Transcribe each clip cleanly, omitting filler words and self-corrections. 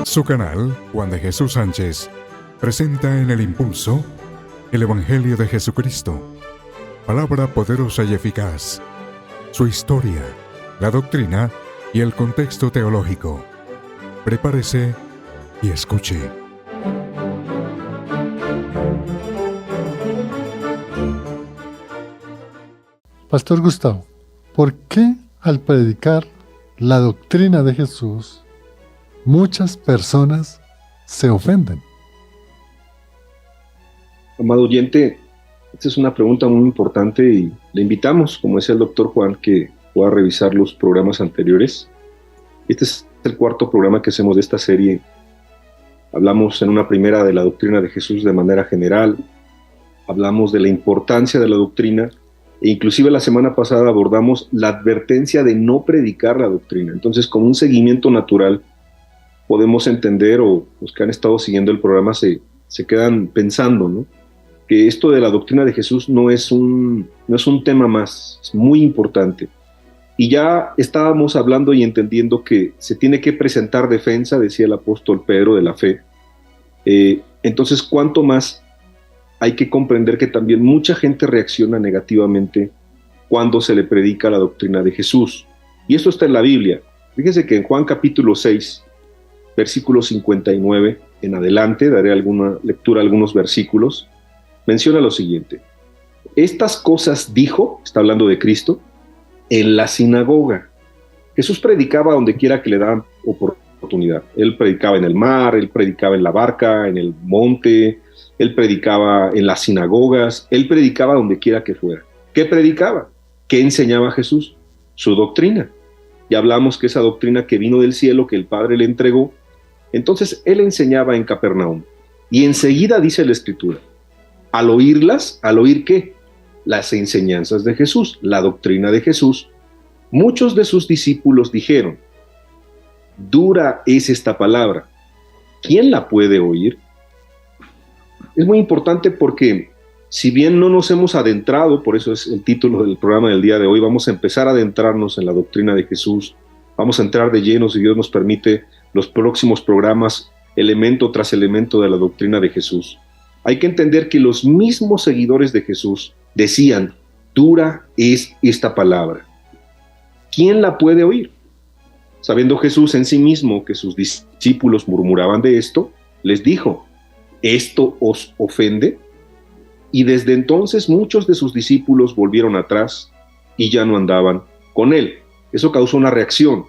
Su canal, Juan de Jesús Sánchez, presenta en El Impulso el Evangelio de Jesucristo, palabra poderosa y eficaz, su historia, la doctrina y el contexto teológico. Prepárese y escuche. Pastor Gustavo, ¿por qué al predicar la doctrina de Jesús muchas personas se ofenden? Amado oyente, esta es una pregunta muy importante y le invitamos, como decía el doctor Juan, que pueda revisar los programas anteriores. Este es el cuarto programa que hacemos de esta serie. Hablamos en una primera de la doctrina de Jesús de manera general, hablamos de la importancia de la doctrina e inclusive la semana pasada abordamos la advertencia de no predicar la doctrina. Entonces, como un seguimiento natural, podemos entender, o los que han estado siguiendo el programa se quedan pensando, ¿no?, que esto de la doctrina de Jesús no es un tema más, es muy importante. Y ya estábamos hablando y entendiendo que se tiene que presentar defensa, decía el apóstol Pedro, de la fe. Entonces, ¿cuánto más hay que comprender que también mucha gente reacciona negativamente cuando se le predica la doctrina de Jesús? Y esto está en la Biblia. Fíjense que en Juan capítulo 6, versículo 59 en adelante, daré alguna lectura a algunos versículos, menciona lo siguiente: estas cosas dijo, está hablando de Cristo, en la sinagoga. Jesús predicaba donde quiera que le daban oportunidad. Él predicaba en el mar, él predicaba en la barca, en el monte, él predicaba en las sinagogas, él predicaba donde quiera que fuera. ¿Qué predicaba? ¿Qué enseñaba Jesús? Su doctrina. Y hablamos que esa doctrina que vino del cielo, que el Padre le entregó, entonces él enseñaba en Capernaum. Y enseguida dice la Escritura, al oírlas, ¿al oír qué? Las enseñanzas de Jesús, la doctrina de Jesús, muchos de sus discípulos dijeron, dura es esta palabra, ¿quién la puede oír? Es muy importante porque si bien no nos hemos adentrado, por eso es el título del programa del día de hoy, vamos a empezar a adentrarnos en la doctrina de Jesús, vamos a entrar de lleno, si Dios nos permite, los próximos programas, elemento tras elemento de la doctrina de Jesús. Hay que entender que los mismos seguidores de Jesús decían, dura es esta palabra. ¿Quién la puede oír? Sabiendo Jesús en sí mismo que sus discípulos murmuraban de esto, les dijo, ¿esto os ofende? Y desde entonces muchos de sus discípulos volvieron atrás y ya no andaban con él. Eso causó una reacción.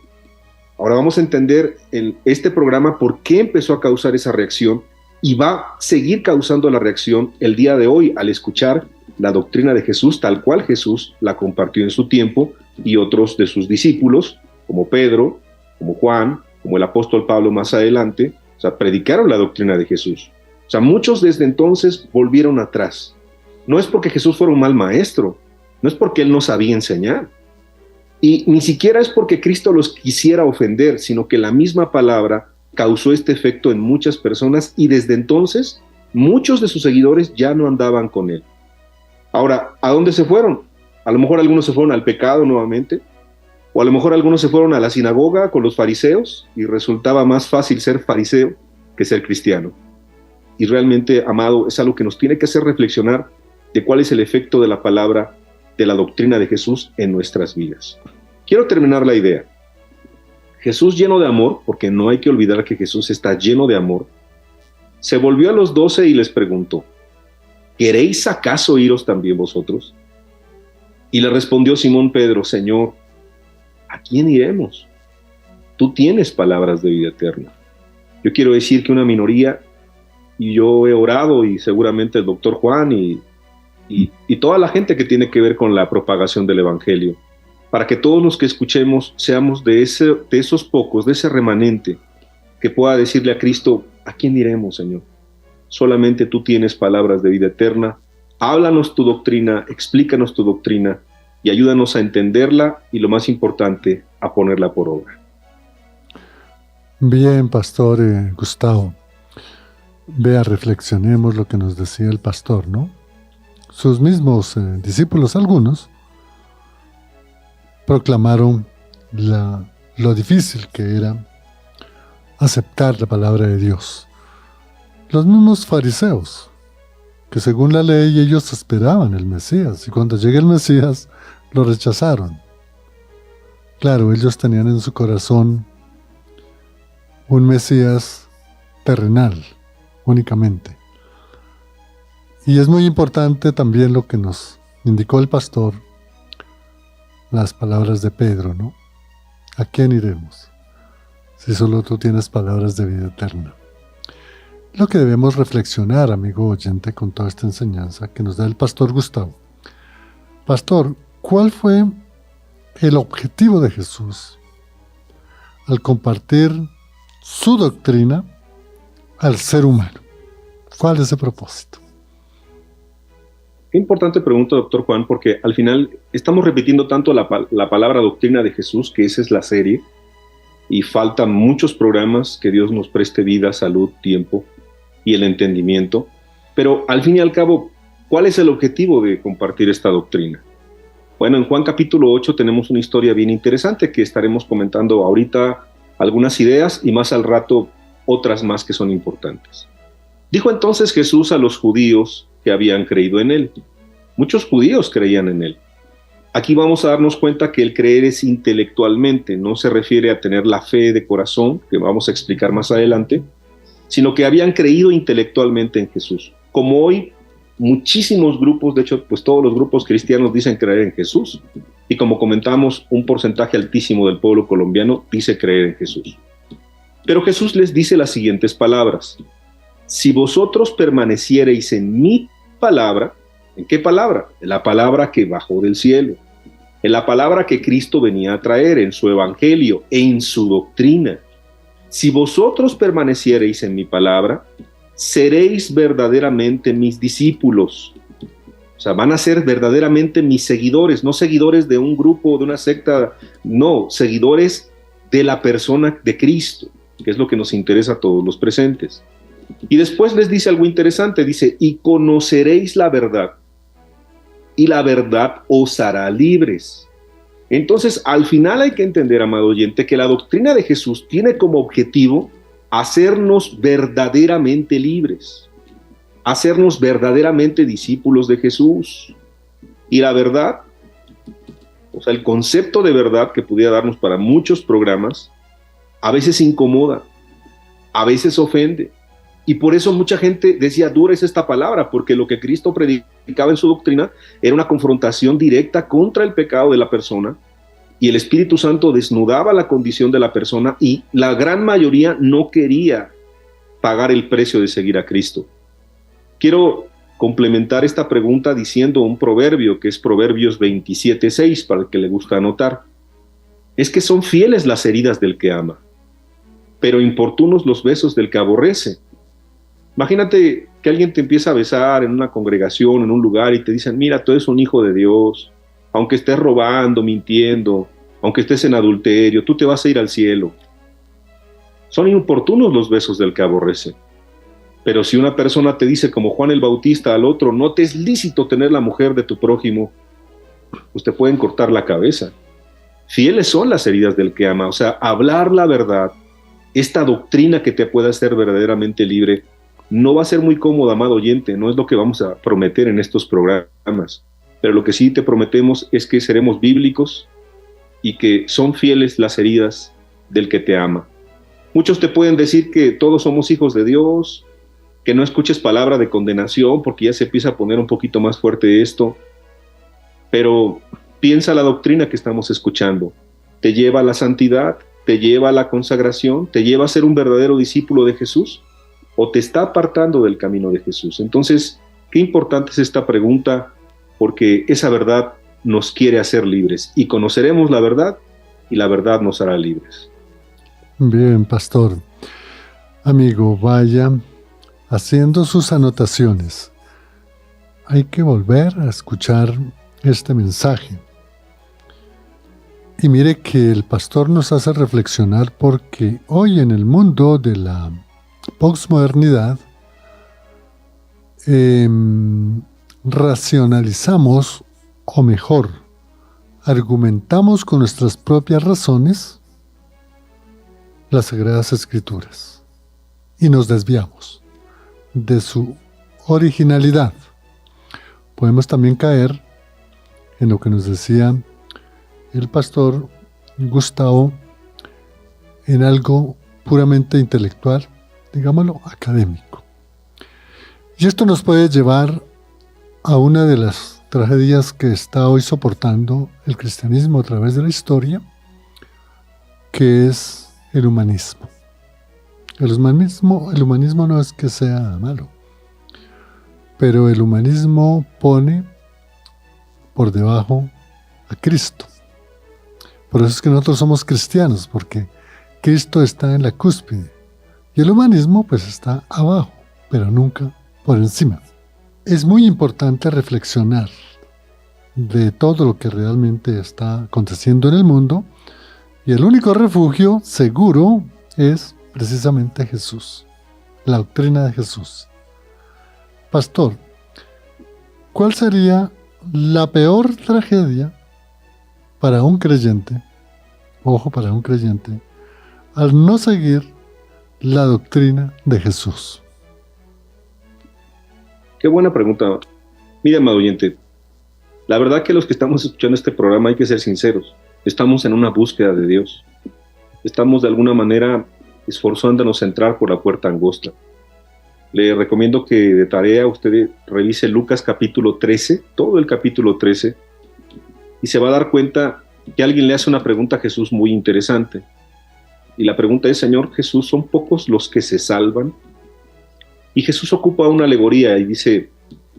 Ahora vamos a entender en este programa por qué empezó a causar esa reacción y va a seguir causando la reacción el día de hoy al escuchar la doctrina de Jesús tal cual Jesús la compartió en su tiempo y otros de sus discípulos, como Pedro, como Juan, como el apóstol Pablo más adelante, o sea, predicaron la doctrina de Jesús. O sea, muchos desde entonces volvieron atrás. No es porque Jesús fuera un mal maestro, no es porque él no sabía enseñar, y ni siquiera es porque Cristo los quisiera ofender, sino que la misma palabra causó este efecto en muchas personas y desde entonces muchos de sus seguidores ya no andaban con él. Ahora, ¿a dónde se fueron? A lo mejor algunos se fueron al pecado nuevamente, o a lo mejor algunos se fueron a la sinagoga con los fariseos y resultaba más fácil ser fariseo que ser cristiano. Y realmente, amado, es algo que nos tiene que hacer reflexionar de cuál es el efecto de la palabra, de la doctrina de Jesús en nuestras vidas. Quiero terminar la idea. Jesús, lleno de amor, porque no hay que olvidar que Jesús está lleno de amor, se volvió a los 12 y les preguntó, ¿queréis acaso iros también vosotros? Y le respondió Simón Pedro, Señor, ¿a quién iremos? Tú tienes palabras de vida eterna. Yo quiero decir que una minoría, y yo he orado, y seguramente el doctor Juan y toda la gente que tiene que ver con la propagación del Evangelio, para que todos los que escuchemos seamos de esos pocos, de ese remanente, que pueda decirle a Cristo, ¿a quién iremos, Señor? Solamente tú tienes palabras de vida eterna, háblanos tu doctrina, explícanos tu doctrina, y ayúdanos a entenderla, y lo más importante, a ponerla por obra. Bien, Pastor Gustavo. Vea, reflexionemos lo que nos decía el pastor, ¿no? Sus mismos discípulos, algunos, proclamaron la lo difícil que era aceptar la palabra de Dios. Los mismos fariseos, que según la ley ellos esperaban el Mesías, y cuando llegue el Mesías lo rechazaron. Claro, ellos tenían en su corazón un Mesías terrenal, únicamente. Y es muy importante también lo que nos indicó el pastor, las palabras de Pedro, ¿no? ¿A quién iremos si solo tú tienes palabras de vida eterna? Lo que debemos reflexionar, amigo oyente, con toda esta enseñanza que nos da el pastor Gustavo. Pastor, ¿cuál fue el objetivo de Jesús al compartir su doctrina al ser humano? ¿Cuál es ese propósito? Qué importante pregunta, doctor Juan, porque al final estamos repitiendo tanto la palabra doctrina de Jesús, que esa es la serie, y faltan muchos programas, que Dios nos preste vida, salud, tiempo y el entendimiento. Pero al fin y al cabo, ¿cuál es el objetivo de compartir esta doctrina? Bueno, en Juan capítulo 8 tenemos una historia bien interesante que estaremos comentando ahorita, algunas ideas y más al rato otras más que son importantes. Dijo entonces Jesús a los judíos que habían creído en él. Muchos judíos creían en él. Aquí vamos a darnos cuenta que el creer es intelectualmente, no se refiere a tener la fe de corazón, que vamos a explicar más adelante, sino que habían creído intelectualmente en Jesús. Como hoy muchísimos grupos, de hecho, pues todos los grupos cristianos dicen creer en Jesús. Y como comentamos, un porcentaje altísimo del pueblo colombiano dice creer en Jesús. Pero Jesús les dice las siguientes palabras: si vosotros permaneciereis en mi palabra, ¿en qué palabra? En la palabra que bajó del cielo, en la palabra que Cristo venía a traer, en su evangelio, en su doctrina. Si vosotros permaneciereis en mi palabra, seréis verdaderamente mis discípulos. O sea, van a ser verdaderamente mis seguidores, no seguidores de un grupo, de una secta, no, seguidores de la persona de Cristo, que es lo que nos interesa a todos los presentes. Y después les dice algo interesante, dice, y conoceréis la verdad, y la verdad os hará libres. Entonces, al final hay que entender, amado oyente, que la doctrina de Jesús tiene como objetivo hacernos verdaderamente libres, hacernos verdaderamente discípulos de Jesús. Y la verdad, o sea, el concepto de verdad que pudiera darnos para muchos programas, a veces incomoda, a veces ofende. Y por eso mucha gente decía, dura es esta palabra, porque lo que Cristo predicaba en su doctrina era una confrontación directa contra el pecado de la persona, y el Espíritu Santo desnudaba la condición de la persona, y la gran mayoría no quería pagar el precio de seguir a Cristo. Quiero complementar esta pregunta diciendo un proverbio, que es Proverbios 27:6, para el que le gusta anotar. Es que son fieles las heridas del que ama, pero importunos los besos del que aborrece. Imagínate que alguien te empieza a besar en una congregación, en un lugar, y te dicen, mira, tú eres un hijo de Dios, aunque estés robando, mintiendo, aunque estés en adulterio, tú te vas a ir al cielo. Son importunos los besos del que aborrece. Pero si una persona te dice, como Juan el Bautista al otro, no te es lícito tener la mujer de tu prójimo, pues te pueden cortar la cabeza. Fieles son las heridas del que ama, o sea, hablar la verdad, esta doctrina que te pueda hacer verdaderamente libre, no va a ser muy cómoda, amado oyente, no es lo que vamos a prometer en estos programas, pero lo que sí te prometemos es que seremos bíblicos y que son fieles las heridas del que te ama. Muchos te pueden decir que todos somos hijos de Dios, que no escuches palabra de condenación porque ya se empieza a poner un poquito más fuerte esto, pero piensa la doctrina que estamos escuchando. ¿Te lleva a la santidad? ¿Te lleva a la consagración? ¿Te lleva a ser un verdadero discípulo de Jesús? ¿O te está apartando del camino de Jesús? Entonces, qué importante es esta pregunta, porque esa verdad nos quiere hacer libres, y conoceremos la verdad, y la verdad nos hará libres. Bien, pastor. Amigo, vaya haciendo sus anotaciones. Hay que volver a escuchar este mensaje. Y mire que el pastor nos hace reflexionar, porque hoy en el mundo de la posmodernidad racionalizamos, o mejor, argumentamos con nuestras propias razones las Sagradas Escrituras y nos desviamos de su originalidad. Podemos también caer en lo que nos decía el pastor Gustavo, en algo puramente intelectual, digámoslo, académico. Y esto nos puede llevar a una de las tragedias que está hoy soportando el cristianismo a través de la historia, que es el humanismo. El humanismo no es que sea malo, pero el humanismo pone por debajo a Cristo. Por eso es que nosotros somos cristianos, porque Cristo está en la cúspide y el humanismo pues está abajo, pero nunca por encima. Es muy importante reflexionar de todo lo que realmente está aconteciendo en el mundo, y el único refugio seguro es precisamente Jesús, la doctrina de Jesús. Pastor, ¿cuál sería la peor tragedia para un creyente, ojo, para un creyente, al no seguir la doctrina de Jesús? Qué buena pregunta. Mira, amado oyente, la verdad que los que estamos escuchando este programa hay que ser sinceros. Estamos en una búsqueda de Dios. Estamos de alguna manera esforzándonos a entrar por la puerta angosta. Le recomiendo que de tarea usted revise Lucas capítulo 13, todo el capítulo 13, y se va a dar cuenta que alguien le hace una pregunta a Jesús muy interesante. Y la pregunta es: Señor Jesús, ¿son pocos los que se salvan? Y Jesús ocupa una alegoría y dice: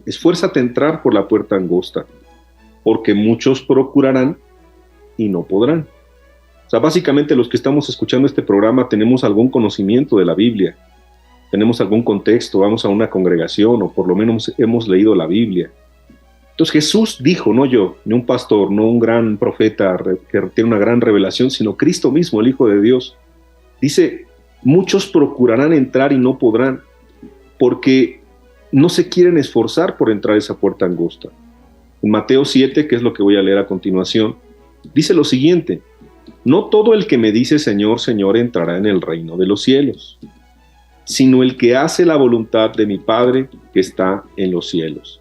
esfuérzate a entrar por la puerta angosta, porque muchos procurarán y no podrán. O sea, básicamente los que estamos escuchando este programa tenemos algún conocimiento de la Biblia, tenemos algún contexto, vamos a una congregación o por lo menos hemos leído la Biblia. Entonces Jesús dijo, no yo, ni un pastor, no un gran profeta que tiene una gran revelación, sino Cristo mismo, el Hijo de Dios. Dice, muchos procurarán entrar y no podrán, porque no se quieren esforzar por entrar a esa puerta angosta. En Mateo 7, que es lo que voy a leer a continuación, dice lo siguiente: no todo el que me dice Señor, Señor entrará en el reino de los cielos, sino el que hace la voluntad de mi Padre que está en los cielos.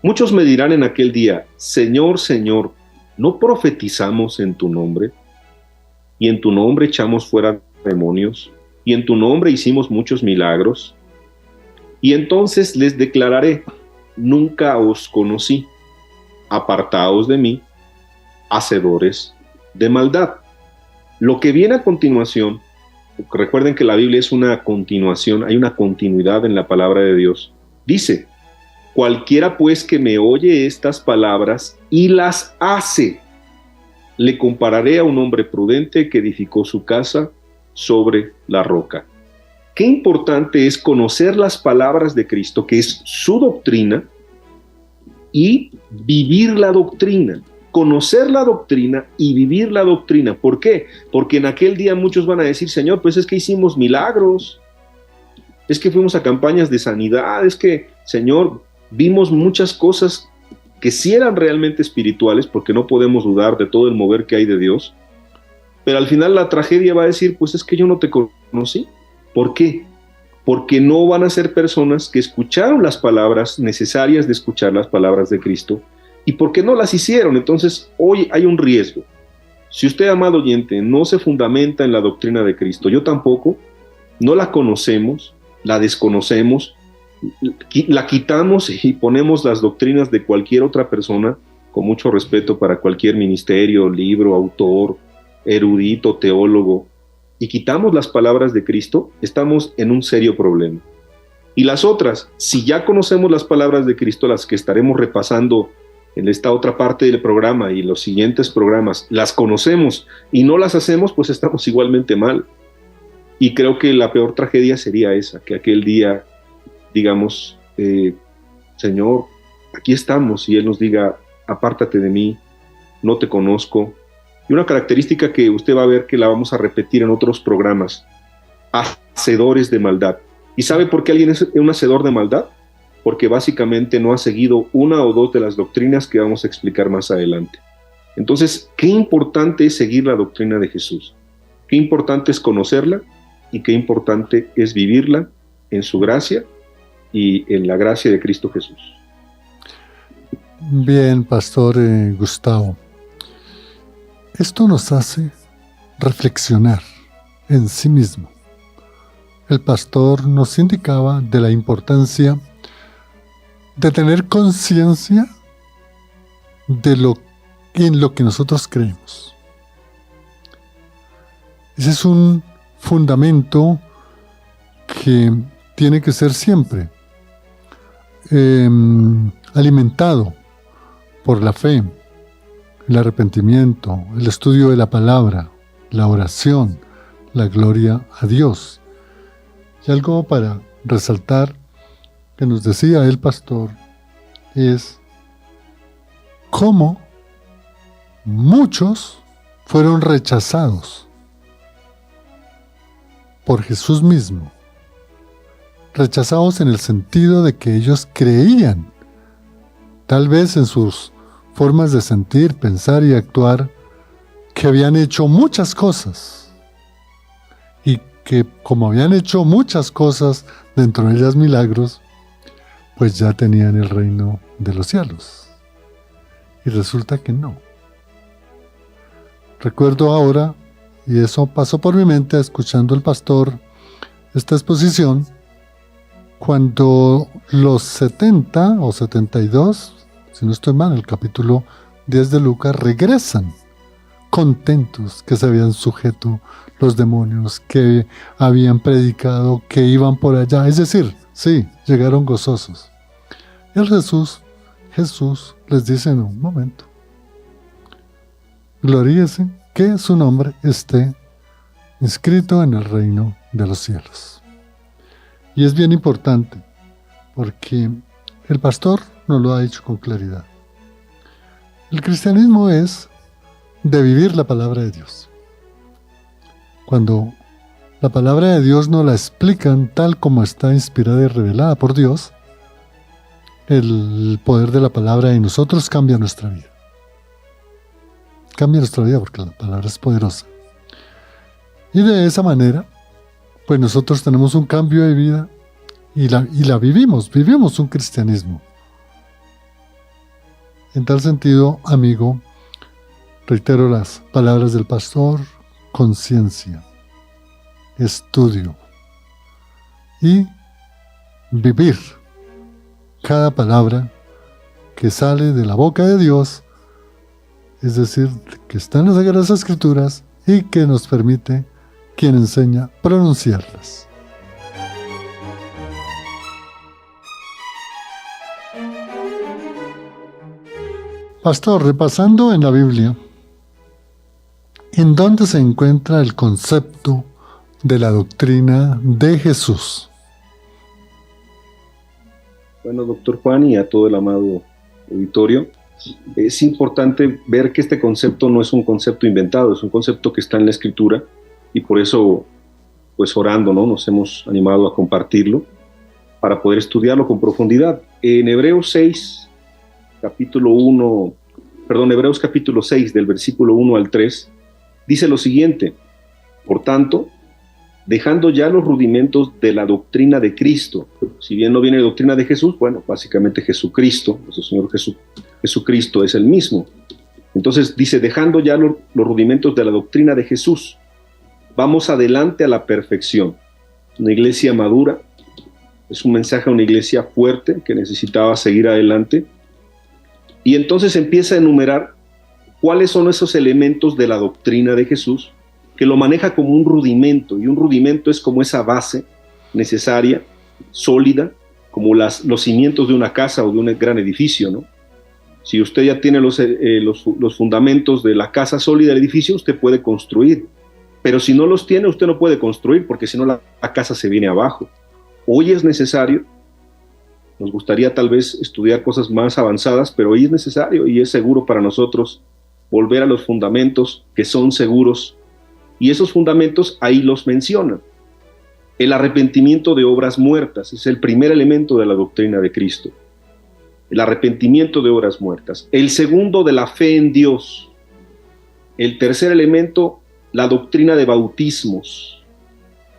Muchos me dirán en aquel día: Señor, Señor, ¿no profetizamos en tu nombre? Y en tu nombre echamos fuera demonios, y en tu nombre hicimos muchos milagros. Y entonces les declararé: nunca os conocí, apartaos de mí, hacedores de maldad. Lo que viene a continuación, recuerden que la Biblia es una continuación, hay una continuidad en la palabra de Dios. Dice: cualquiera pues que me oye estas palabras y las hace, le compararé a un hombre prudente que edificó su casa sobre la roca. Qué importante es conocer las palabras de Cristo, que es su doctrina, y vivir la doctrina. Conocer la doctrina y vivir la doctrina. ¿Por qué? Porque en aquel día muchos van a decir: Señor, pues es que hicimos milagros, es que fuimos a campañas de sanidad, es que, Señor, vimos muchas cosas que sí eran realmente espirituales, porque no podemos dudar de todo el mover que hay de Dios, pero al final la tragedia va a decir: pues es que yo no te conocí. ¿Por qué? Porque no van a ser personas que escucharon las palabras necesarias de escuchar las palabras de Cristo, y porque no las hicieron. Entonces hoy hay un riesgo. Si usted, amado oyente, no se fundamenta en la doctrina de Cristo, yo tampoco, no la conocemos, la desconocemos, la quitamos y ponemos las doctrinas de cualquier otra persona, con mucho respeto para cualquier ministerio, libro, autor, erudito, teólogo, y quitamos las palabras de Cristo, estamos en un serio problema. Y las otras, si ya conocemos las palabras de Cristo, las que estaremos repasando en esta otra parte del programa y los siguientes programas, las conocemos y no las hacemos, pues estamos igualmente mal. Y creo que la peor tragedia sería esa, que aquel día digamos, Señor, aquí estamos, y Él nos diga: apártate de mí, no te conozco. Y una característica que usted va a ver que la vamos a repetir en otros programas: hacedores de maldad. ¿Y sabe por qué alguien es un hacedor de maldad? Porque básicamente no ha seguido una o dos de las doctrinas que vamos a explicar más adelante. Entonces, qué importante es seguir la doctrina de Jesús. Qué importante es conocerla y qué importante es vivirla en su gracia y en la gracia de Cristo Jesús. Bien, Pastor Gustavo. Esto nos hace reflexionar en sí mismo. El pastor nos indicaba de la importancia de tener conciencia en lo que nosotros creemos. Ese es un fundamento que tiene que ser siempre alimentado por la fe, el arrepentimiento, el estudio de la palabra, la oración, la gloria a Dios. Y algo para resaltar que nos decía el pastor es cómo muchos fueron rechazados por Jesús mismo. Rechazados en el sentido de que ellos creían, tal vez en sus formas de sentir, pensar y actuar, que habían hecho muchas cosas y que como habían hecho muchas cosas, dentro de ellas milagros, pues ya tenían el reino de los cielos. Y resulta que no. Recuerdo ahora, y eso pasó por mi mente escuchando al pastor esta exposición, cuando los 70 o 72, si no estoy mal, el capítulo 10 de Lucas, regresan contentos que se habían sujeto los demonios, que habían predicado, que iban por allá, es decir, sí, llegaron gozosos. Y el Jesús les dice en un momento, gloríese que su nombre esté inscrito en el reino de los cielos. Y es bien importante, porque el pastor nos lo ha dicho con claridad. El cristianismo es de vivir la palabra de Dios. Cuando la palabra de Dios nos la explican tal como está inspirada y revelada por Dios, el poder de la palabra en nosotros cambia nuestra vida. Cambia nuestra vida porque la palabra es poderosa. Y de esa manera, pues nosotros tenemos un cambio de vida y la vivimos un cristianismo. En tal sentido, amigo, reitero las palabras del pastor: conciencia, estudio y vivir cada palabra que sale de la boca de Dios, es decir, que está en las Sagradas Escrituras y que nos permite, quien enseña, pronunciarlas. Pastor, repasando en la Biblia, ¿en dónde se encuentra el concepto de la doctrina de Jesús? Bueno, doctor Juan, y a todo el amado auditorio, es importante ver que este concepto no es un concepto inventado, es un concepto que está en la Escritura, y por eso, pues orando, ¿no?, nos hemos animado a compartirlo para poder estudiarlo con profundidad. En Hebreos capítulo 6, del versículo 1 al 3, dice lo siguiente: por tanto, dejando ya los rudimentos de la doctrina de Cristo, si bien no viene doctrina de Jesús, bueno, básicamente Jesucristo, nuestro Señor Jesucristo es el mismo. Entonces dice, dejando ya los rudimentos de la doctrina de Jesús, vamos adelante a la perfección. Una iglesia madura, es un mensaje a una iglesia fuerte que necesitaba seguir adelante. Y entonces empieza a enumerar cuáles son esos elementos de la doctrina de Jesús, que lo maneja como un rudimento, y un rudimento es como esa base necesaria, sólida, como los cimientos de una casa o de un gran edificio, ¿no? Si usted ya tiene los fundamentos de la casa sólida del edificio, usted puede construir, pero si no los tiene, usted no puede construir, porque si no la casa se viene abajo. Hoy es necesario, nos gustaría tal vez estudiar cosas más avanzadas, pero hoy es necesario y es seguro para nosotros volver a los fundamentos que son seguros. Y esos fundamentos ahí los mencionan. El arrepentimiento de obras muertas es el primer elemento de la doctrina de Cristo. El arrepentimiento de obras muertas. El segundo, de la fe en Dios. El tercer elemento, la doctrina de bautismos.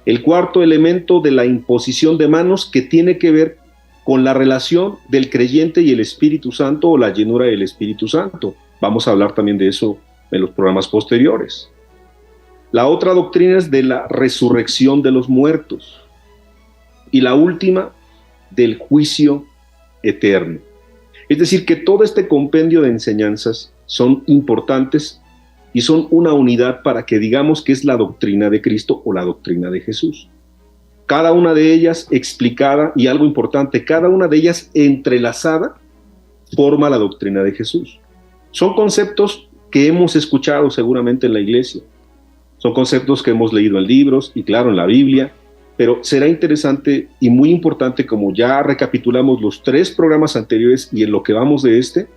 El cuarto elemento de la imposición de manos, que tiene que ver con la relación del creyente y el Espíritu Santo, o la llenura del Espíritu Santo. Vamos a hablar también de eso en los programas posteriores. La otra doctrina es de la resurrección de los muertos. Y la última, del juicio eterno. Es decir, que todo este compendio de enseñanzas son importantes y son una unidad para que digamos que es la doctrina de Cristo o la doctrina de Jesús. Cada una de ellas explicada, y algo importante, cada una de ellas entrelazada, forma la doctrina de Jesús. Son conceptos que hemos escuchado seguramente en la iglesia, son conceptos que hemos leído en libros y claro en la Biblia, pero será interesante y muy importante, como ya recapitulamos los 3 programas anteriores y en lo que vamos de este,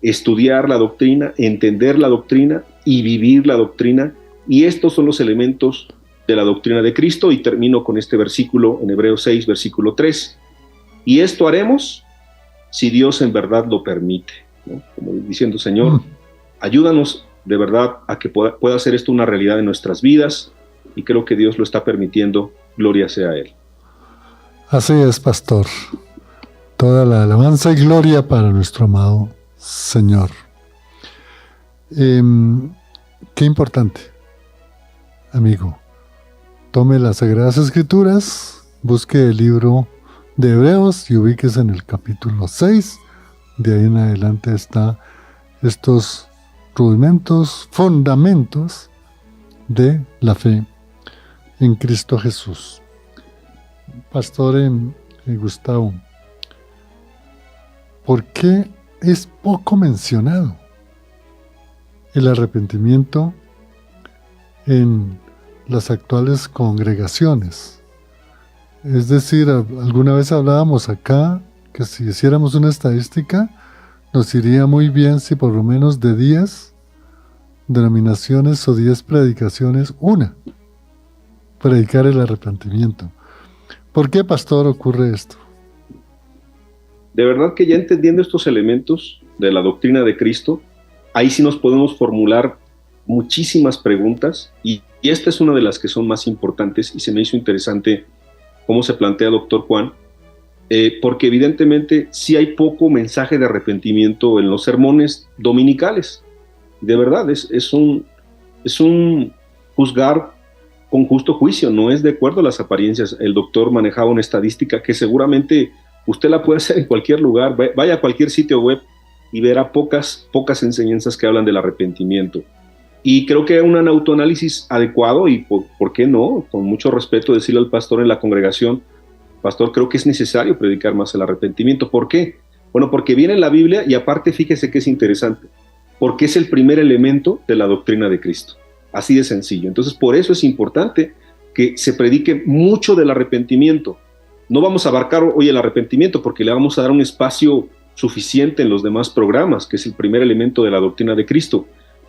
estudiar la doctrina, entender la doctrina y vivir la doctrina, y estos son los elementos de la doctrina de Cristo. Y termino con este versículo en Hebreos 6, versículo 3. Y esto haremos si Dios en verdad lo permite, ¿no? Como diciendo, Señor, ayúdanos de verdad a que pueda ser esto una realidad en nuestras vidas, y creo que Dios lo está permitiendo. Gloria sea a Él. Así es, pastor. Toda la alabanza y gloria para nuestro amado Señor. Qué importante, amigo. Tome las Sagradas Escrituras, busque el libro de Hebreos y ubíquese en el capítulo 6. De ahí en adelante están estos rudimentos, fundamentos de la fe en Cristo Jesús. Pastor Gustavo, ¿por qué es poco mencionado el arrepentimiento en las actuales congregaciones? Es decir, alguna vez hablábamos acá que si hiciéramos una estadística, nos iría muy bien si por lo menos de 10 denominaciones o 10 predicaciones, una predicar el arrepentimiento. ¿Por qué, pastor, ocurre esto? De verdad que ya entendiendo estos elementos de la doctrina de Cristo, ahí sí nos podemos formular muchísimas preguntas, y esta es una de las que son más importantes, y se me hizo interesante cómo se plantea doctor Juan, porque evidentemente sí hay poco mensaje de arrepentimiento en los sermones dominicales. De verdad, es un juzgar con justo juicio, no es de acuerdo a las apariencias. El doctor manejaba una estadística que seguramente usted la puede hacer en cualquier lugar, vaya a cualquier sitio web y verá pocas enseñanzas que hablan del arrepentimiento. Y creo que un autoanálisis adecuado, y ¿por qué no? Con mucho respeto decirle al pastor en la congregación, pastor, creo que es necesario predicar más el arrepentimiento. ¿Por qué? Bueno, porque viene en la Biblia, y aparte fíjese que es interesante, porque es el primer elemento de la doctrina de Cristo. Así de sencillo. Entonces, por eso es importante que se predique mucho del arrepentimiento. No vamos a abarcar hoy el arrepentimiento porque le vamos a dar un espacio suficiente en los demás programas, que es el primer elemento de la doctrina de Cristo.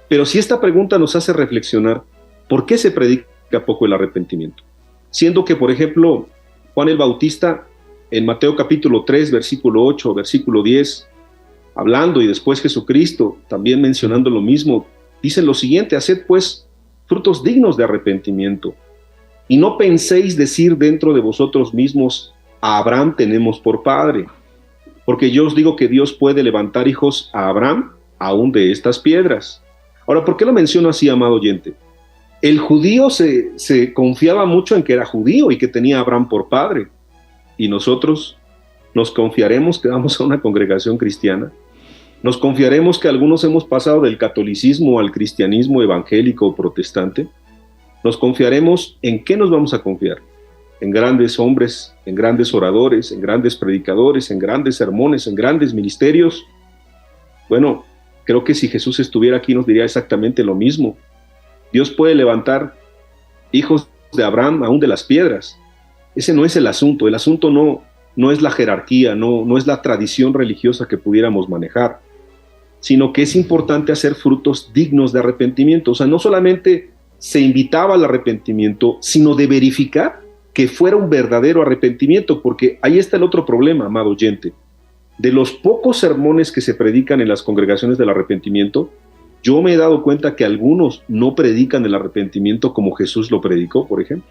Pero si esta pregunta nos hace reflexionar, ¿por qué se predica poco el arrepentimiento? Siendo que, por ejemplo, Juan el Bautista, en Mateo capítulo 3, versículo 8, versículo 10, hablando, y después Jesucristo también mencionando lo mismo, dicen lo siguiente: haced pues frutos dignos de arrepentimiento, y no penséis decir dentro de vosotros mismos, a Abraham tenemos por padre, porque yo os digo que Dios puede levantar hijos a Abraham aún de estas piedras. Ahora, ¿por qué lo menciono así, amado oyente? El judío se confiaba mucho en que era judío y que tenía a Abraham por padre, y nosotros nos confiaremos que vamos a una congregación cristiana. Nos confiaremos que algunos hemos pasado del catolicismo al cristianismo evangélico o protestante. Nos confiaremos. ¿En qué nos vamos a confiar? En grandes hombres, en grandes oradores, en grandes predicadores, en grandes sermones, en grandes ministerios. Bueno, creo que si Jesús estuviera aquí nos diría exactamente lo mismo. Dios puede levantar hijos de Abraham aún de las piedras. Ese no es el asunto. El asunto no es la jerarquía, no es la tradición religiosa que pudiéramos manejar, sino que es importante hacer frutos dignos de arrepentimiento. O sea, no solamente se invitaba al arrepentimiento, sino de verificar que fuera un verdadero arrepentimiento, porque ahí está el otro problema, amado oyente. De los pocos sermones que se predican en las congregaciones del arrepentimiento, yo me he dado cuenta que algunos no predican el arrepentimiento como Jesús lo predicó, por ejemplo.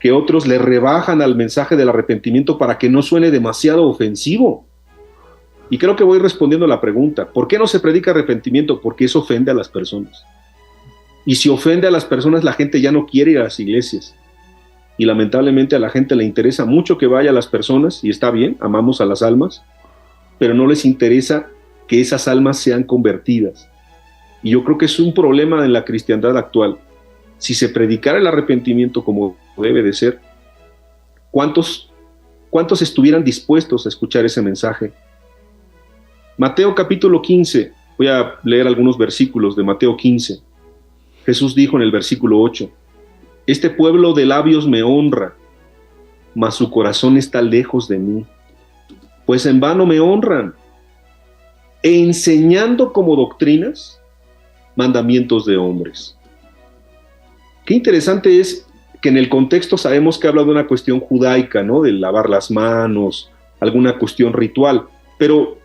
Que otros le rebajan al mensaje del arrepentimiento para que no suene demasiado ofensivo. Y creo que voy respondiendo a la pregunta, ¿por qué no se predica arrepentimiento? Porque eso ofende a las personas. Y si ofende a las personas, la gente ya no quiere ir a las iglesias. Y lamentablemente a la gente le interesa mucho que vaya a las personas, y está bien, amamos a las almas, pero no les interesa que esas almas sean convertidas. Y yo creo que es un problema en la cristiandad actual. Si se predicara el arrepentimiento como debe de ser, ¿cuántos estuvieran dispuestos a escuchar ese mensaje? Mateo capítulo 15, voy a leer algunos versículos de Mateo 15. Jesús dijo en el versículo 8, este pueblo de labios me honra, mas su corazón está lejos de mí, pues en vano me honran, enseñando como doctrinas mandamientos de hombres. Qué interesante es que en el contexto sabemos que habla de una cuestión judaica, ¿no? De lavar las manos, alguna cuestión ritual, pero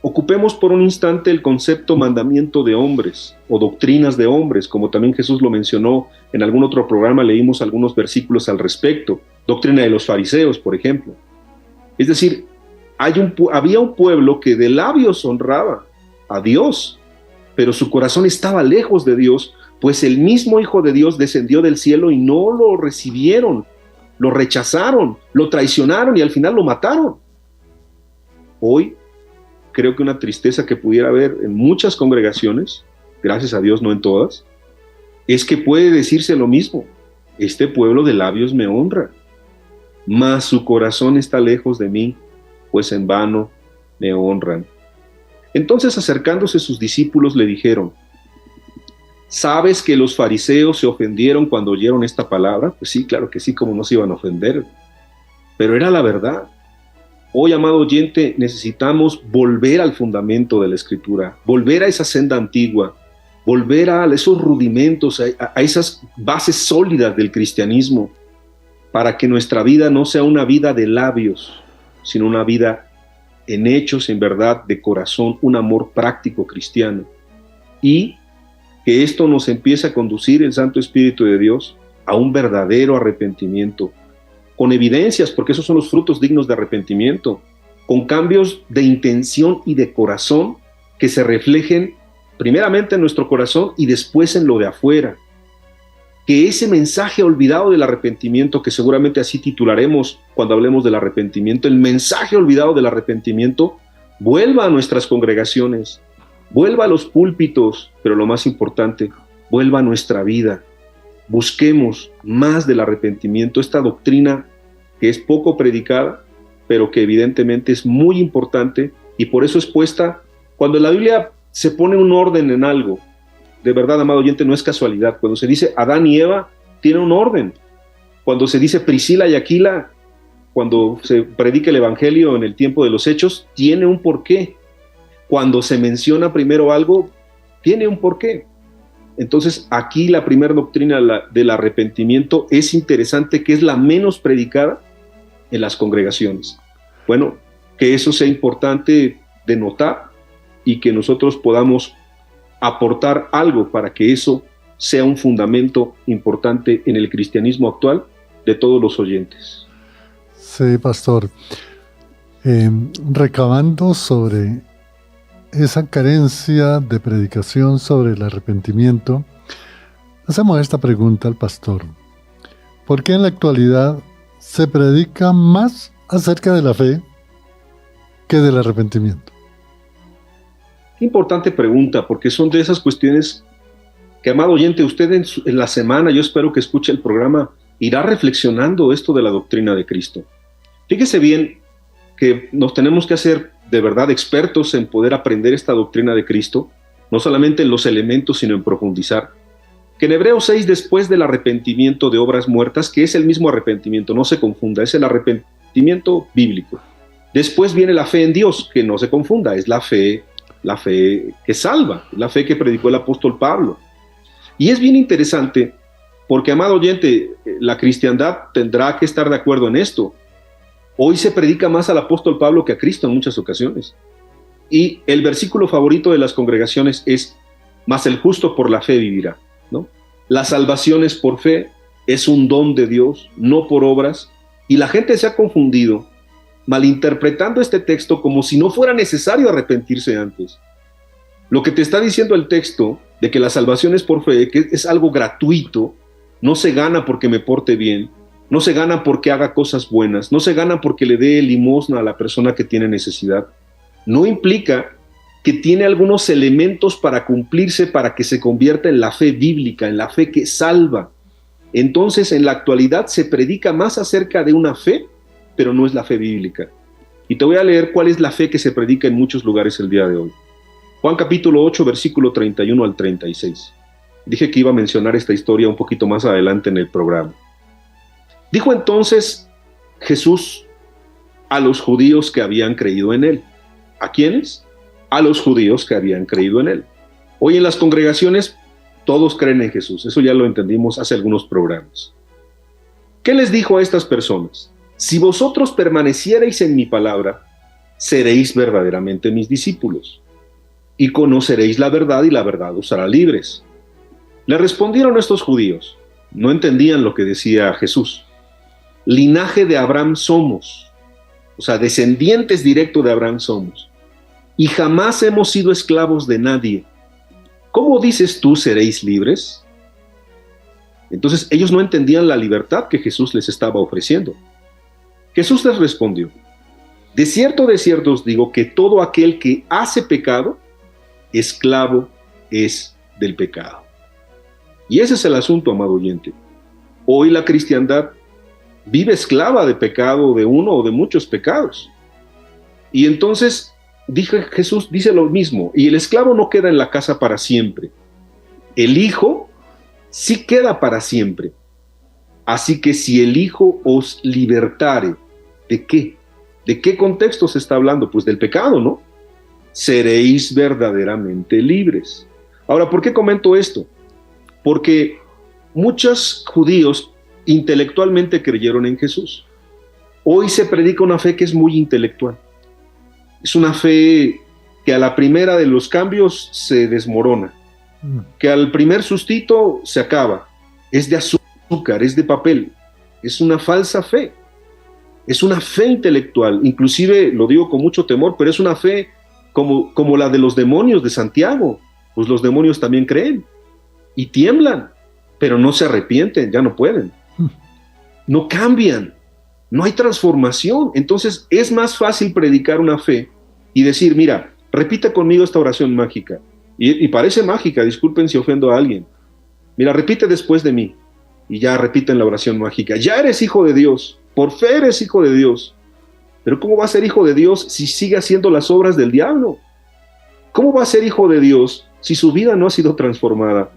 ocupemos por un instante el concepto mandamiento de hombres o doctrinas de hombres, como también Jesús lo mencionó en algún otro programa, leímos algunos versículos al respecto, doctrina de los fariseos, por ejemplo. Es decir, había un pueblo que de labios honraba a Dios, pero su corazón estaba lejos de Dios, pues el mismo Hijo de Dios descendió del cielo y no lo recibieron, lo rechazaron, lo traicionaron y al final lo mataron. Hoy creo que una tristeza que pudiera haber en muchas congregaciones, gracias a Dios no en todas, es que puede decirse lo mismo. Este pueblo de labios me honra, mas su corazón está lejos de mí, pues en vano me honran. Entonces, acercándose sus discípulos, le dijeron, ¿sabes que los fariseos se ofendieron cuando oyeron esta palabra? Pues sí, claro que sí, cómo no se iban a ofender. Pero era la verdad. Hoy, amado oyente, necesitamos volver al fundamento de la Escritura, volver a esa senda antigua, volver a esos rudimentos, a esas bases sólidas del cristianismo, para que nuestra vida no sea una vida de labios, sino una vida en hechos, en verdad, de corazón, un amor práctico cristiano. Y que esto nos empiece a conducir el Santo Espíritu de Dios a un verdadero arrepentimiento, con evidencias, porque esos son los frutos dignos de arrepentimiento, con cambios de intención y de corazón que se reflejen primeramente en nuestro corazón y después en lo de afuera. Que ese mensaje olvidado del arrepentimiento, que seguramente así titularemos cuando hablemos del arrepentimiento, el mensaje olvidado del arrepentimiento, vuelva a nuestras congregaciones, vuelva a los púlpitos, pero lo más importante, vuelva a nuestra vida. Busquemos más del arrepentimiento, esta doctrina que es poco predicada, pero que evidentemente es muy importante y por eso es puesta, cuando en la Biblia se pone un orden en algo, de verdad, amado oyente, no es casualidad. Cuando se dice Adán y Eva, tiene un orden. Cuando se dice Priscila y Aquila, cuando se predica el Evangelio en el tiempo de los Hechos, tiene un porqué. Cuando se menciona primero algo, tiene un porqué. Entonces, aquí la primera doctrina del arrepentimiento es interesante, que es la menos predicada en las congregaciones. Bueno, que eso sea importante de notar y que nosotros podamos aportar algo para que eso sea un fundamento importante en el cristianismo actual de todos los oyentes. Sí, pastor. Recabando sobre esa carencia de predicación sobre el arrepentimiento, hacemos esta pregunta al pastor. ¿Por qué en la actualidad se predica más acerca de la fe que del arrepentimiento? Qué importante pregunta, porque son de esas cuestiones que, amado oyente, usted en la semana, yo espero que escuche el programa, irá reflexionando esto de la doctrina de Cristo. Fíjese bien que nos tenemos que hacer de verdad expertos en poder aprender esta doctrina de Cristo, no solamente en los elementos, sino en profundizar. Que en Hebreos 6, después del arrepentimiento de obras muertas, que es el mismo arrepentimiento, no se confunda, es el arrepentimiento bíblico. Después viene la fe en Dios, que no se confunda, es la fe que salva, la fe que predicó el apóstol Pablo. Y es bien interesante porque, amado oyente, la cristiandad tendrá que estar de acuerdo en esto. Hoy se predica más al apóstol Pablo que a Cristo en muchas ocasiones. Y el versículo favorito de las congregaciones es: mas el justo por la fe vivirá, ¿no? La salvación es por fe, es un don de Dios, no por obras, y la gente se ha confundido, malinterpretando este texto como si no fuera necesario arrepentirse antes. Lo que te está diciendo el texto de que la salvación es por fe, que es algo gratuito, no se gana porque me porte bien, no se gana porque haga cosas buenas, no se gana porque le dé limosna a la persona que tiene necesidad, no implica que tiene algunos elementos para cumplirse para que se convierta en la fe bíblica, en la fe que salva. Entonces, en la actualidad se predica más acerca de una fe, pero no es la fe bíblica. Y te voy a leer cuál es la fe que se predica en muchos lugares el día de hoy. Juan capítulo 8, versículo 31 al 36. Dije que iba a mencionar esta historia un poquito más adelante en el programa. Dijo entonces Jesús a los judíos que habían creído en él. ¿A quiénes? A los judíos que habían creído en él. Hoy en las congregaciones todos creen en Jesús, eso ya lo entendimos hace algunos programas. ¿Qué les dijo a estas personas? Si vosotros permaneciereis en mi palabra, seréis verdaderamente mis discípulos, y conoceréis la verdad, y la verdad os hará libres. Le respondieron estos judíos, no entendían lo que decía Jesús. Linaje de Abraham somos, o sea, descendientes directos de Abraham somos, y jamás hemos sido esclavos de nadie. ¿Cómo dices tú seréis libres? Entonces ellos no entendían la libertad que Jesús les estaba ofreciendo. Jesús les respondió, de cierto os digo que todo aquel que hace pecado, esclavo es del pecado. Y ese es el asunto, amado oyente. Hoy la cristiandad vive esclava de pecado, de uno o de muchos pecados. Y entonces Jesús dice lo mismo, y el esclavo no queda en la casa para siempre. El hijo sí queda para siempre. Así que si el hijo os libertare, ¿de qué? ¿De qué contexto se está hablando? Pues del pecado, ¿no? Seréis verdaderamente libres. Ahora, ¿por qué comento esto? Porque muchos judíos intelectualmente creyeron en Jesús. Hoy se predica una fe que es muy intelectual. Es una fe que a la primera de los cambios se desmorona, que al primer sustito se acaba. Es de azúcar, es de papel. Es una falsa fe. Es una fe intelectual. Inclusive, lo digo con mucho temor, pero es una fe como la de los demonios de Santiago. Pues los demonios también creen y tiemblan, pero no se arrepienten, ya no pueden. No cambian, no hay transformación. Entonces es más fácil predicar una fe y decir, mira, repite conmigo esta oración mágica. Y parece mágica, disculpen si ofendo a alguien. Mira, repite después de mí. Y ya repiten la oración mágica. Ya eres hijo de Dios, por fe eres hijo de Dios. Pero ¿cómo va a ser hijo de Dios si sigue haciendo las obras del diablo? ¿Cómo va a ser hijo de Dios si su vida no ha sido transformada?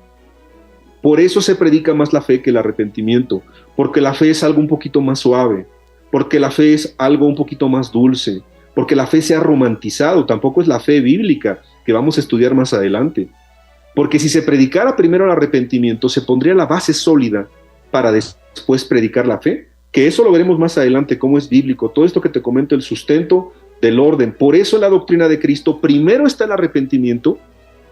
Por eso se predica más la fe que el arrepentimiento, porque la fe es algo un poquito más suave, porque la fe es algo un poquito más dulce, porque la fe se ha romantizado, tampoco es la fe bíblica que vamos a estudiar más adelante. Porque si se predicara primero el arrepentimiento, se pondría la base sólida para después predicar la fe, que eso lo veremos más adelante, cómo es bíblico. Todo esto que te comento, el sustento del orden. Por eso en la doctrina de Cristo primero está el arrepentimiento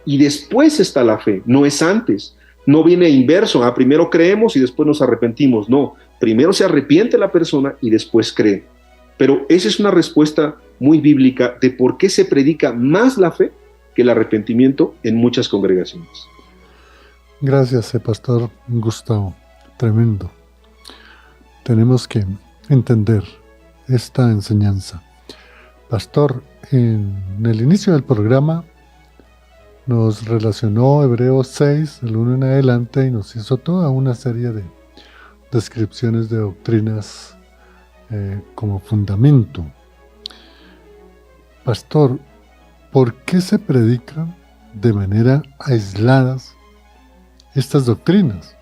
y después está la fe, no es antes. No viene inverso, primero creemos y después nos arrepentimos. No, primero se arrepiente la persona y después cree. Pero esa es una respuesta muy bíblica de por qué se predica más la fe que el arrepentimiento en muchas congregaciones. Gracias, pastor Gustavo. Tremendo. Tenemos que entender esta enseñanza. Pastor, en el inicio del programa nos relacionó Hebreos 6, del 1 en adelante, y nos hizo toda una serie de descripciones de doctrinas como fundamento. Pastor, ¿por qué se predican de manera aisladas estas doctrinas?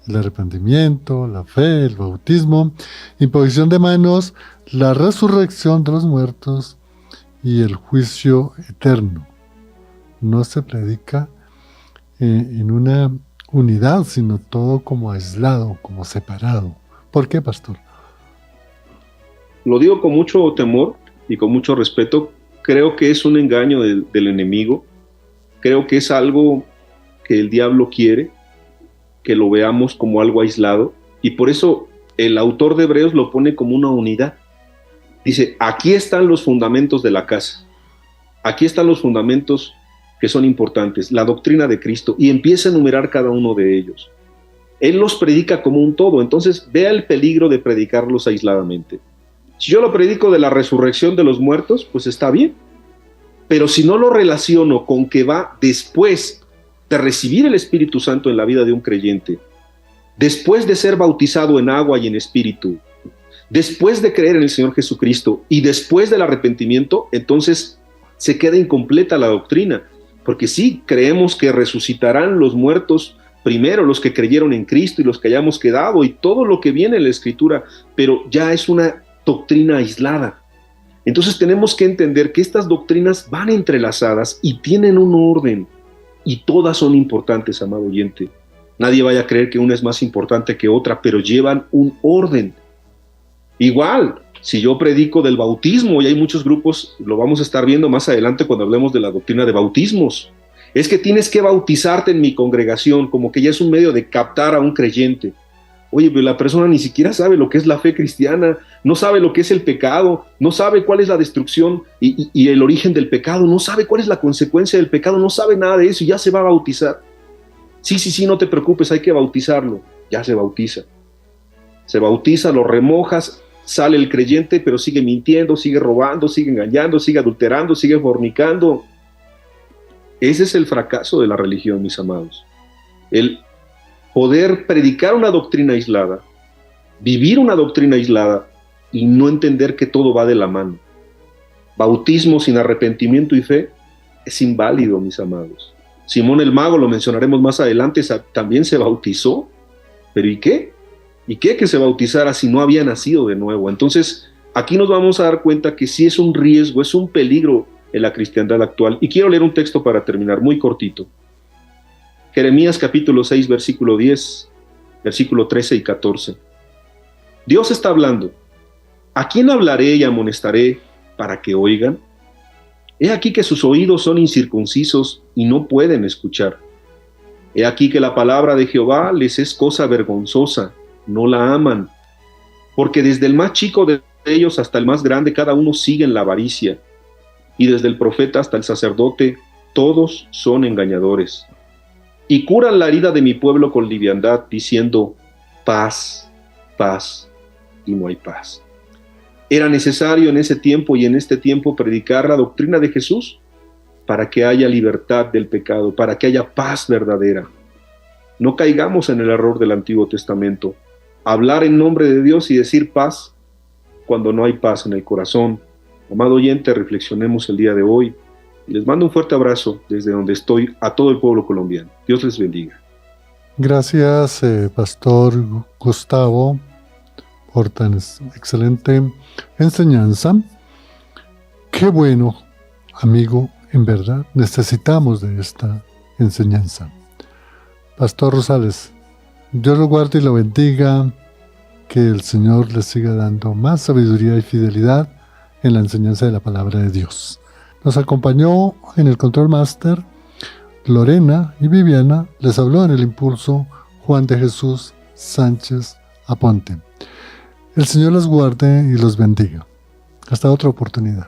El arrepentimiento, la fe, el bautismo, imposición de manos, la resurrección de los muertos y el juicio eterno. No se predica en una unidad, sino todo como aislado, como separado. ¿Por qué, pastor? Lo digo con mucho temor y con mucho respeto. Creo que es un engaño del enemigo. Creo que es algo que el diablo quiere que lo veamos como algo aislado, y por eso el autor de Hebreos lo pone como una unidad. Dice, aquí están los fundamentos de la casa, aquí están los fundamentos que son importantes, la doctrina de Cristo, y empieza a enumerar cada uno de ellos. Él los predica como un todo, entonces vea el peligro de predicarlos aisladamente. Si yo lo predico de la resurrección de los muertos, pues está bien, pero si no lo relaciono con que va después de recibir el Espíritu Santo en la vida de un creyente, después de ser bautizado en agua y en espíritu, después de creer en el Señor Jesucristo y después del arrepentimiento, entonces se queda incompleta la doctrina, porque sí, creemos que resucitarán los muertos primero, los que creyeron en Cristo y los que hayamos quedado y todo lo que viene en la Escritura, pero ya es una doctrina aislada. Entonces tenemos que entender que estas doctrinas van entrelazadas y tienen un orden, y todas son importantes, amado oyente. Nadie vaya a creer que una es más importante que otra, pero llevan un orden. Igual, si yo predico del bautismo, y hay muchos grupos, lo vamos a estar viendo más adelante cuando hablemos de la doctrina de bautismos, es que tienes que bautizarte en mi congregación, como que ya es un medio de captar a un creyente. Oye, pero la persona ni siquiera sabe lo que es la fe cristiana, no sabe lo que es el pecado, no sabe cuál es la destrucción y el origen del pecado, no sabe cuál es la consecuencia del pecado, no sabe nada de eso y ya se va a bautizar. Sí, no te preocupes, hay que bautizarlo. Ya se bautiza. Se bautiza, lo remojas, sale el creyente, pero sigue mintiendo, sigue robando, sigue engañando, sigue adulterando, sigue fornicando. Ese es el fracaso de la religión, mis amados. El poder predicar una doctrina aislada, vivir una doctrina aislada y no entender que todo va de la mano. Bautismo sin arrepentimiento y fe es inválido, mis amados. Simón el Mago, lo mencionaremos más adelante, también se bautizó. ¿Pero y qué? ¿Y qué que se bautizara si no había nacido de nuevo? Entonces, aquí nos vamos a dar cuenta que sí es un riesgo, es un peligro en la cristiandad actual. Y quiero leer un texto para terminar, muy cortito. Jeremías capítulo 6, versículo 10, versículo 13 y 14. Dios está hablando. ¿A quién hablaré y amonestaré para que oigan? He aquí que sus oídos son incircuncisos y no pueden escuchar. He aquí que la palabra de Jehová les es cosa vergonzosa, no la aman. Porque desde el más chico de ellos hasta el más grande, cada uno sigue en la avaricia. Y desde el profeta hasta el sacerdote, todos son engañadores. Y curan la herida de mi pueblo con liviandad, diciendo, paz, paz, y no hay paz. Era necesario en ese tiempo y en este tiempo predicar la doctrina de Jesús para que haya libertad del pecado, para que haya paz verdadera. No caigamos en el error del Antiguo Testamento. Hablar en nombre de Dios y decir paz cuando no hay paz en el corazón. Amado oyente, reflexionemos el día de hoy. Les mando un fuerte abrazo desde donde estoy a todo el pueblo colombiano. Dios les bendiga. Gracias, Pastor Gustavo, por tan excelente enseñanza. Qué bueno, amigo, en verdad, necesitamos de esta enseñanza. Pastor Rosales, Dios lo guarde y lo bendiga, que el Señor le siga dando más sabiduría y fidelidad en la enseñanza de la palabra de Dios. Nos acompañó en el Control Master Lorena y Viviana. Les habló en el impulso Juan de Jesús Sánchez Aponte. El Señor los guarde y los bendiga. Hasta otra oportunidad.